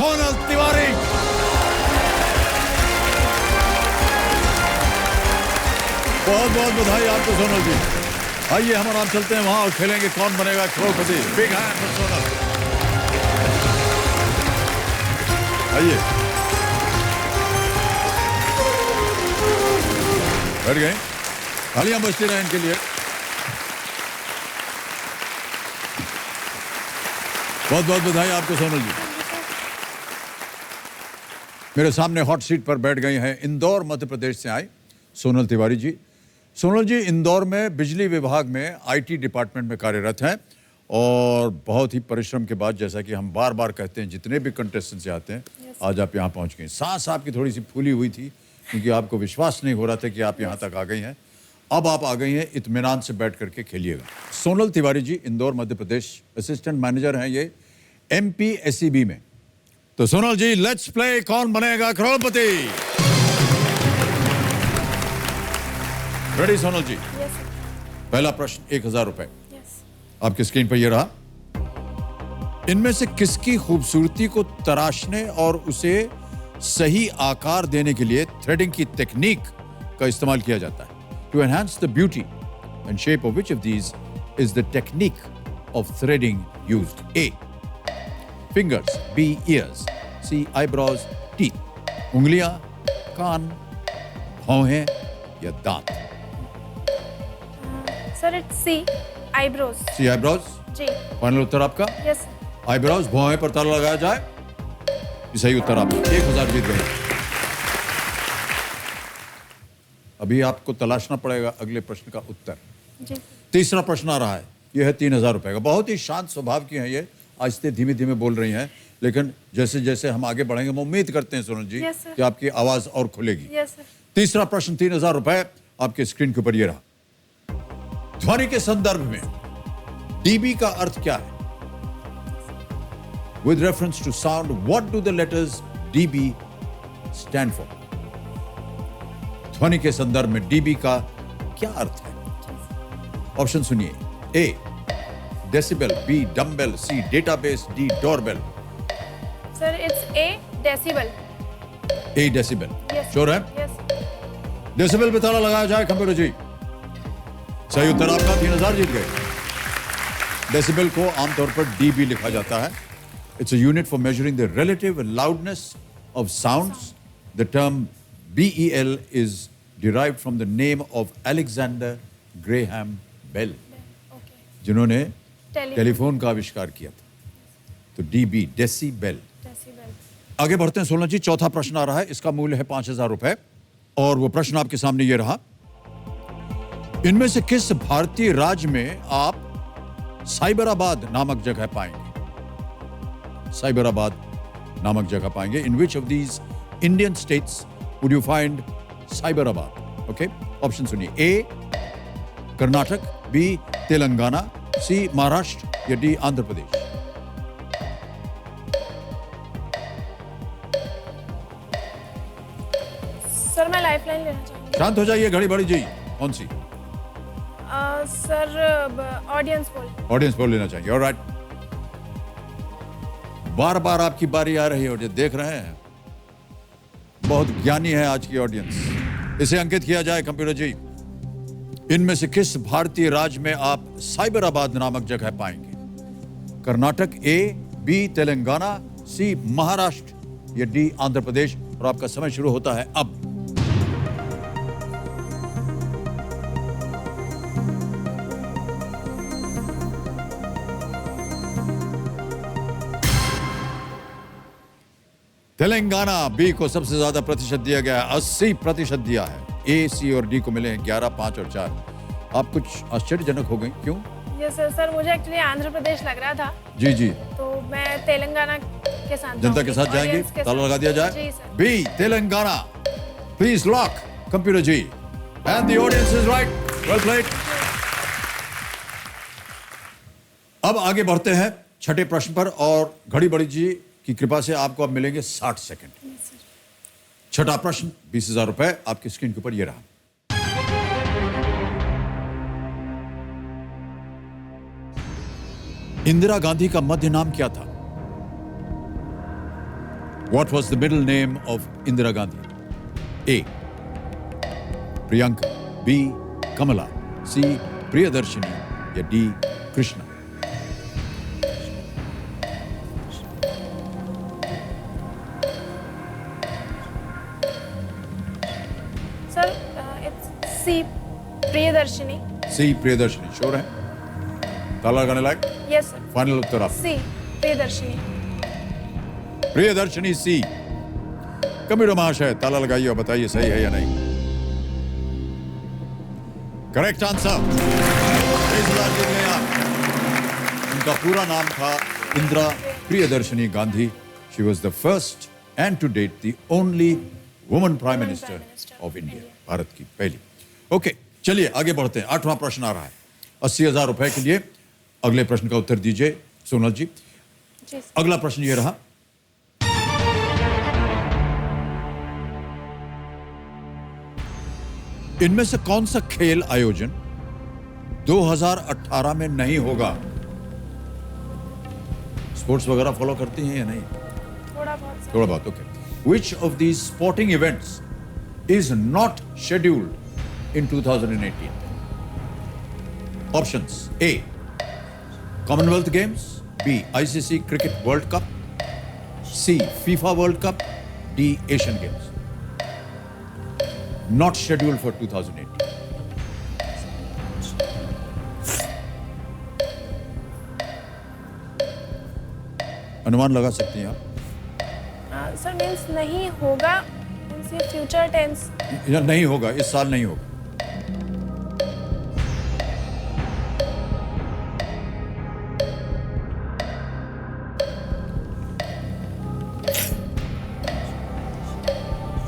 सोनल तिवारी। बहुत बहुत बधाई आपको सोनल जी। आइए हम आराम चलते हैं वहां और खेलेंगे Kaun Banega Crorepati. Big hand for Sonal. आइए बैठ गए, तालियां बजती रहें इनके लिए। बहुत बहुत बधाई आपको सोनल जी। मेरे सामने हॉट सीट पर बैठ गई हैं इंदौर मध्य प्रदेश से आई सोनल तिवारी जी। सोनल जी इंदौर में बिजली विभाग में आईटी डिपार्टमेंट में कार्यरत हैं और बहुत ही परिश्रम के बाद, जैसा कि हम बार बार कहते हैं जितने भी कंटेस्टेंट्स आते हैं, आज आप यहाँ पहुँच गई। सांस आपकी थोड़ी सी फूली हुई थी क्योंकि आपको विश्वास नहीं हो रहा था कि आप यहाँ तक आ गई हैं। अब आप आ गई हैं, इत्मीनान से बैठ करके खेलिएगा। सोनल तिवारी जी इंदौर मध्य प्रदेश असिस्टेंट मैनेजर हैं ये MPSEB में। तो सोनल जी let's play Kaun Banega Crorepati. Ready Sonal ji? Yes sir. पहला प्रश्न 1000 रुपए यस। आपकी स्क्रीन पर ये रहा। इनमें से किसकी खूबसूरती को तराशने और उसे सही आकार देने के लिए थ्रेडिंग की टेक्निक का इस्तेमाल किया जाता है? To enhance the beauty and shape of which of these is the technique of threading used? A fingers, B ears, C eyebrows, teeth, उंगलियां, कान, भौहें या दांत? Sir it's C eyebrows. C eyebrows जी। फाइनल उत्तर आपका? यस। आईब्रोज, भौहें पर ताला लगाया जाए। ये सही उत्तर आपका। 1000 जीत गए। अभी आपको तलाशना पड़ेगा अगले प्रश्न का उत्तर। जी। तीसरा प्रश्न आ रहा है, यह है 3000 रुपए का। बहुत ही शांत स्वभाव की हैं ये, आहिस्ते धीमे धीमे बोल रही हैं, लेकिन जैसे जैसे हम आगे बढ़ेंगे हम उम्मीद करते हैं सोनल जी Yes, sir. कि आपकी आवाज और खुलेगी। Yes sir. तीसरा प्रश्न 3000 रुपए आपके स्क्रीन के ऊपर ये रहा। ध्वनि के संदर्भ में डीबी का अर्थ क्या है? With reference to sound what do the letters DB stand for? ध्वनि के संदर्भ में डीबी का क्या अर्थ है? ऑप्शन सुनिए। A decibel, B dumbbell, C database, D doorbell. Sir it's A decibel. A decibel. Yes. Sure है? यस। डेसिबल पे ताला लगाया जाए कंप्यूटर जी। सही उत्तर आपका। 3000 जीत गए। डेसिबल को आमतौर पर डीबी लिखा जाता है। It's a unit for measuring the relative loudness of sounds. The term BEL is derived from the name of Alexander Graham Bell, okay. जिन्होंने टेलीफोन। टेलीफोन का आविष्कार किया था। तो डीबी डेसिबल। डेसिबल। आगे बढ़ते हैं सोनल जी। चौथा प्रश्न आ रहा है, इसका मूल्य है 5000 रुपए और वो प्रश्न आपके सामने ये रहा। इनमें से किस भारतीय राज्य में आप साइबराबाद नामक जगह पाएंगे? साइबराबाद नामक जगह पाएंगे। In which of these Indian states would you find Cyberabad? Okay, option सुनिए। A Karnataka, B Telangana, C Maharashtra या D आंध्र प्रदेश? सर मैं लाइफलाइन लेना चाहूंगी। शांत हो जाइए घड़ी बड़ी जी। कौन सी? Sir audience poll. Audience poll लेना चाहिए। ऑलराइट, बार बार आपकी बारी आ रही है और ये देख रहे हैं, बहुत ज्ञानी है आज की ऑडियंस। इसे अंकित किया जाए कंप्यूटर जी। इनमें से किस भारतीय राज्य में आप साइबराबाद नामक जगह पाएंगे? Karnataka, A B Telangana, C Maharashtra या D आंध्र प्रदेश? और आपका समय शुरू होता है अब। तेलंगाना B को सबसे ज्यादा प्रतिशत दिया गया है, 80% दिया है। A, C और D को मिले हैं 11, 5 और 4। आप कुछ आश्चर्यजनक हो गई, क्यों? Yes sir. सर मुझे एक्चुअली आंध्र प्रदेश लग रहा था। जी जी। तो मैं तेलंगाना के साथ जनता के साथ जाऊंगी, जाएंगे? audience के ताला साथ। लगा दिया जाए। जी sir. B Telangana, please lock computer जी। And the audience is right. Well played. अब आगे बढ़ते हैं छठे प्रश्न पर और घड़ी बड़ी जी की कृपा से आपको अब मिलेंगे 60 सेकंड। Yes sir. छठा प्रश्न 20,000 रुपए आपकी स्क्रीन के ऊपर ये रहा। इंदिरा गांधी का मध्य नाम क्या था? What was the middle name of Indira Gandhi? A. Priyanka, B. Kamala, C. Priyadarshini या D. Krishna? Sir, it's C. Priyadarshini. C. Priyadarshini. Sure है? ताला लगाने लायक? Yes, sir. फाइनल उत्तर आप? C. Priyadarshini. Priyadarshini C. Computer महाशय ताला लगाइए और बताइए सही है या नहीं। Correct answer. उनका पूरा नाम था Indira Priyadarshini Gandhi. She was the first and to date the only woman prime minister of India, भारत की पहली। ओके, चलिए आगे बढ़ते हैं। 8वां प्रश्न आ रहा है 80,000 रुपए के लिए। अगले प्रश्न का उत्तर दीजिए सोनल जी। जी सर। अगला प्रश्न ये रहा, इनमें से कौन सा खेल आयोजन 2018 में नहीं होगा? स्पोर्ट्स वगैरह फॉलो करती हैं या नहीं? थोड़ा बहुत सर। थोड़ा बहुत। Okay. Which of these sporting events is not scheduled in 2018? Options: A. Commonwealth Games, B. ICC cricket world cup, C. FIFA world cup, D. Asian Games. Not scheduled for 2018. अनुमान लगा सकती हैं आप? सर मीन्स नहीं होगा, means ये future tense. या नहीं होगा, इस साल नहीं होगा।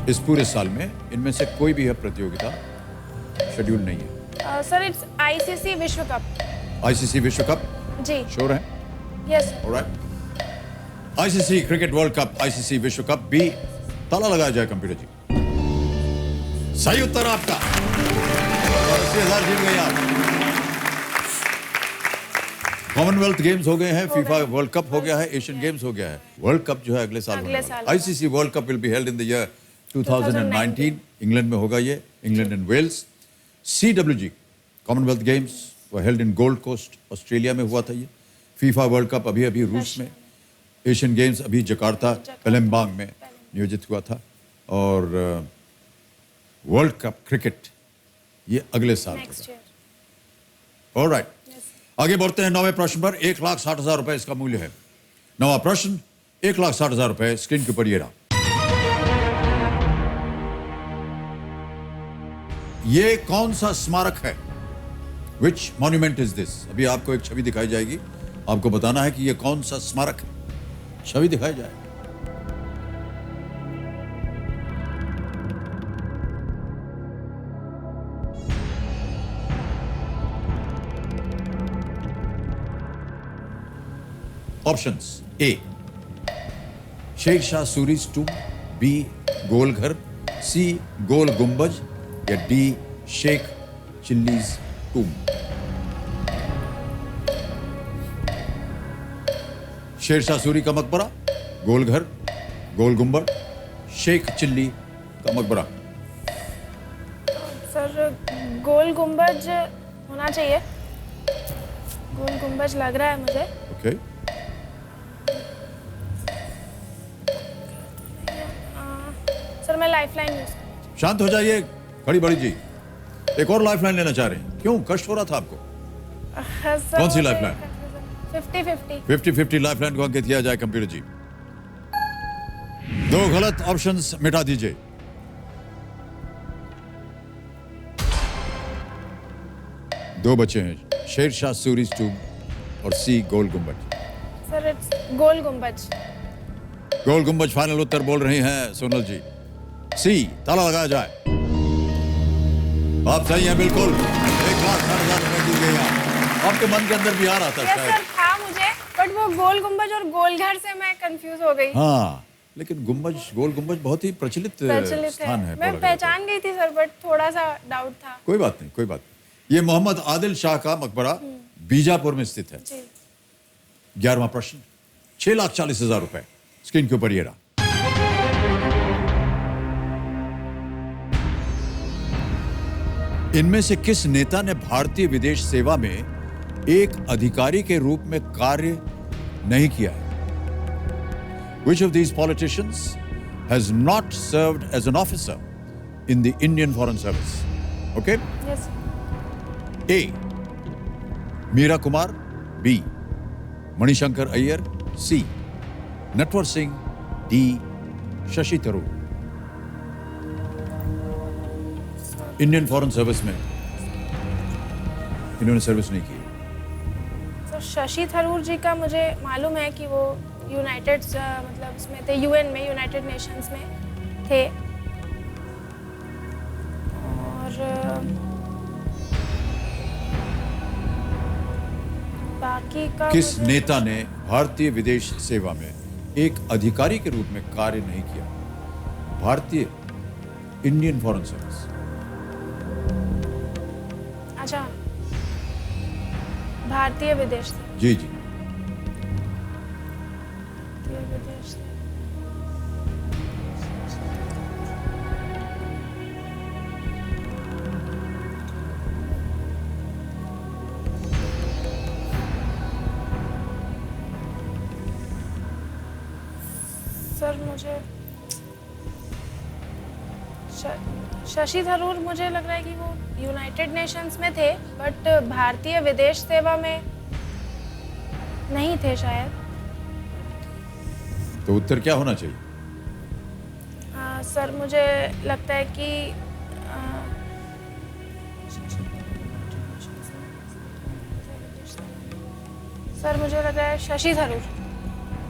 इस पूरे साल में इनमें से कोई भी प्रतियोगिता शेड्यूल नहीं है। सर इट्स आईसीसी विश्व कप। आईसीसी विश्व कप? जी। श्योर है? Yes sir. Alright. ICC cricket world cup, ICC विश्व कप, बी। ताला लगाया जाए कंप्यूटर जी। सही उत्तर आपका। 80,000 जीत गए आप। कॉमनवेल्थ गेम्स हो गए हैं, फीफा वर्ल्ड कप हो गया है, एशियन गेम्स हो गया है। वर्ल्ड कप जो है अगले साल होने वाला है। ICC World Cup will be held in the year 2019। England में होगा ये, England and Wales. CWG Commonwealth Games वो held in Gold Coast, Australia में हुआ था ये। फीफा वर्ल्ड कप अभी अभी रूस में। एशियन गेम्स अभी जकार्ता पैलेम्बांग में नियोजित हुआ था। और वर्ल्ड कप क्रिकेट ये अगले साल नेक्स्ट होगा। ईयर। ऑलराइट, आगे बढ़ते हैं 9वें प्रश्न पर। 1,60,000 रुपए इसका मूल्य है। 9वां प्रश्न 1,60,000 रुपए। स्क्रीन के ऊपर ये रहा। ये कौन सा स्मारक है? विच मॉन्यूमेंट इज दिस? अभी आपको एक छवि दिखाई जाएगी, आपको बताना है कि ये कौन सा स्मारक है। छवि दिखाई जाए। ऑप्शंस: ए. शेख शाह सूरीज टूम, बी. गोल घर, सी. गोल गुंबज या डी. शेख चिल्लीज टूम। शेर शाह सूरी का मकबरा, गोल घर, गोल गुंबद, शेख चिल्ली का मकबरा। सर गोल गुंबज होना चाहिए। गोल गुंबज लग रहा है मुझे। ओके। सर मैं लाइफलाइन यूज करना शांत हो जाइए खड़ी बड़ी जी। एक और लाइफलाइन लेना चाह रहे हैं? क्यों, कष्ट हो रहा था आपको? सर कौन सी लाइफलाइन? 50-50। 50-50 लाइफलाइन को अंकित किया जाए कंप्यूटर जी। 2 गलत ऑप्शंस मिटा दीजिए। दो बचे हैं, शेर शाह सूरी टूम और सी. गोल गुंबज। सर इट्स गोल गुंबज। गोल गुंबज फाइनल उत्तर बोल रही हैं सोनल जी। सी. ताला लगाया जाए। आप सही हैं बिल्कुल। 1,60,000 रुपए दी गई आप। आपके मन के अंदर भी आ रहा था यस शायद। सर था मुझे, बट वो गोल गुंबज और गोल घर से मैं कंफ्यूज हो गई। हाँ, लेकिन गुंबज, गोल गुंबज बहुत ही प्रचलित स्थान है। मैं पहचान गई थी सर, बट थोड़ा सा डाउट था। कोई बात नहीं, कोई बात नहीं। ये मोहम्मद आदिल शाह का मकबरा बीजापुर में स्थित है। जी। 11वां प्रश्न 6,40,000 रुपए। स्क्रीन के ऊपर ये रहा। इनमें से किस नेता ने भारतीय विदेश सेवा में एक अधिकारी के रूप में कार्य नहीं किया है? Which of these politicians has not served as an officer in the Indian Foreign Service? Okay? Yes. A. Meera Kumar. B. Manishankar Iyer. C. Natwar Singh. D. Shashi Tharoor. Indian foreign service में इन्होंने service नहीं की। तो शशि थरूर जी का मुझे मालूम है कि वो यूनाइटेड मतलब उसमें थे, यूएन में, यूनाइटेड नेशंस में थे। और बाकी का किस मुझे- नेता ने भारतीय विदेश सेवा में एक अधिकारी के रूप में कार्य नहीं किया? भारतीय इंडियन फॉरेन सर्विस। अच्छा, भारतीय विदेश से, जी जी। भारतीय विदेश से। सर मुझे शशि थरूर, मुझे लग रहा है कि वो यूनाइटेड नेशंस में थे, बट भारतीय विदेश सेवा में नहीं थे शायद। तो उत्तर क्या होना चाहिए? सर मुझे लगता है कि सर मुझे लग रहा है शशि थरूर।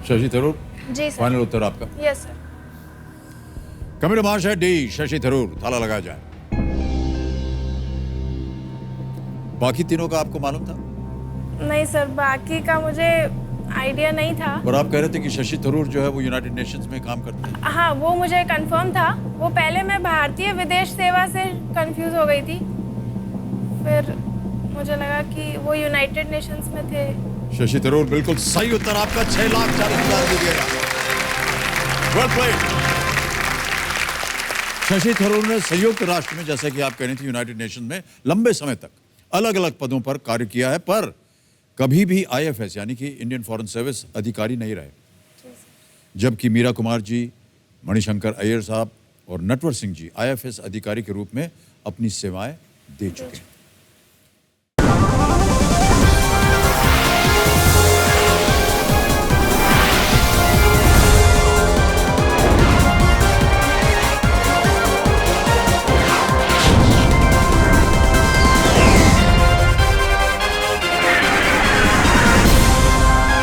शशि थरूर जी सर। फाइनल उत्तर आपका? Yes sir. कमेंट मार्च है डी, शशि थरूर। ताला लगाया जाए। बाकी तीनों का आपको मालूम था? नहीं सर, बाकी का मुझे आइडिया नहीं था। और आप कह रहे थे कि शशि थरूर जो है वो यूनाइटेड नेशंस में काम करते हैं। हाँ, वो मुझे कंफर्म था। वो पहले मैं भारतीय विदेश सेवा से कंफ्यूज हो गई थी, फिर मुझे लगा कि वो यूनाइटेड नेशंस में थे। शशि थरूर बिल्कुल सही उत्तर आपका। 6,40,000 दीजिएगा। Well played. शशि थरूर ने संयुक्त राष्ट्र में, जैसा कि आप कह रहे थे, यूनाइटेड नेशन में लंबे समय तक अलग अलग पदों पर कार्य किया है, पर कभी भी आईएफएस यानी कि इंडियन फॉरेन सर्विस अधिकारी नहीं रहे। जबकि मीरा कुमार जी, मणिशंकर अय्यर साहब और नटवर सिंह जी आईएफएस अधिकारी के रूप में अपनी सेवाएं दे चुके हैं।